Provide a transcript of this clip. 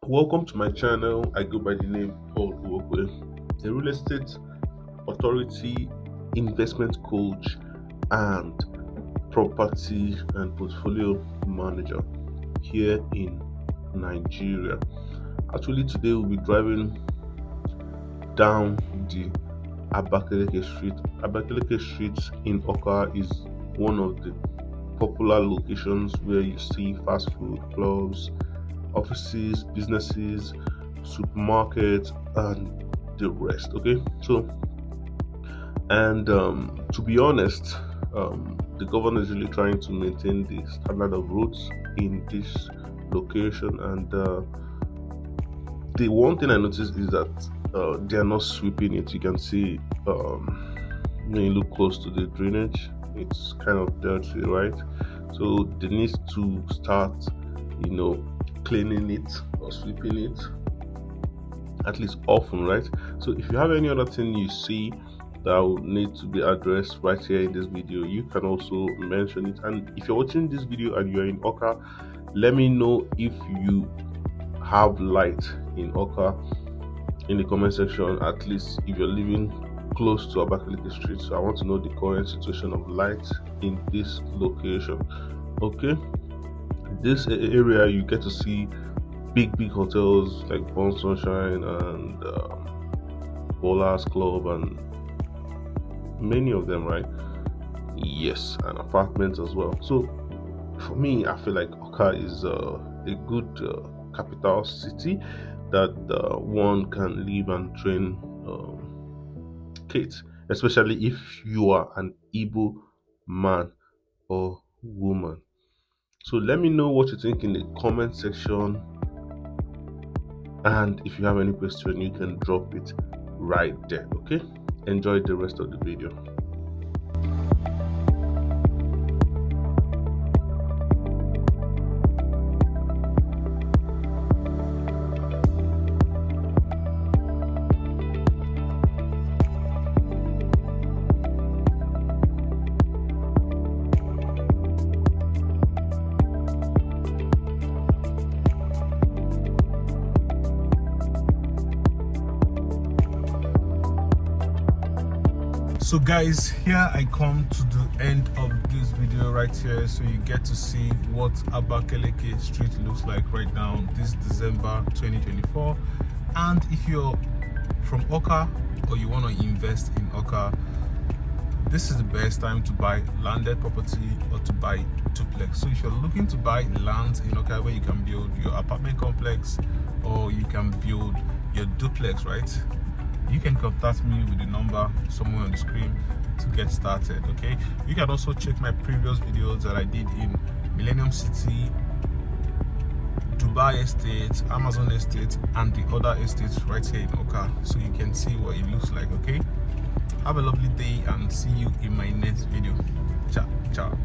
Welcome to my channel. I go by the name Paul Uokwe, a real estate authority, investment coach, and property and portfolio manager here in Nigeria. Actually, today we'll be driving down the Abakiliki Street. Abakiliki Street in Awka is one of the popular locations where you see fast food clubs, offices, businesses, supermarkets, and the rest. Okay, so and to be honest, the governor is really trying to maintain the standard of roads in this location, and the one thing I noticed is that they are not sweeping it. You can see when you look close to the drainage, it's kind of dirty, right? So they need to start, cleaning it or sweeping it at least often, right? So if you have any other thing you see that would need to be addressed right here in this video, you can also mention it. And if you're watching this video and you're in Awka, let me know if you have light in Awka in the comment section, at least if you're living close to Abakiliki Street. So I want to know the current situation of light in this location. Okay, this area you get to see big hotels like Born Sunshine and Bowlers Club and many of them, right? Yes, and apartments as well. So for me, I feel like Awka is a good capital city that one can live and train kids, especially if you are an Igbo man or woman. So let me know what you think in the comment section, and if you have any question you can drop it right there. Okay, enjoy the rest of the video. So guys, here I come to the end of this video right here, so you get to see what Abakiliki Street looks like right now this December 2024. And if you're from Awka or you want to invest in Awka, this is the best time to buy landed property or to buy duplex. So if you're looking to buy land in Awka where you can build your apartment complex or you can build your duplex, right, you can contact me with the number somewhere on the screen to get started. Okay, you can also check my previous videos that I did in Millennium City, Dubai Estate, Amazon Estate, and the other estates right here in Awka, so you can see what it looks like. Okay, have a lovely day and see you in my next video. Ciao.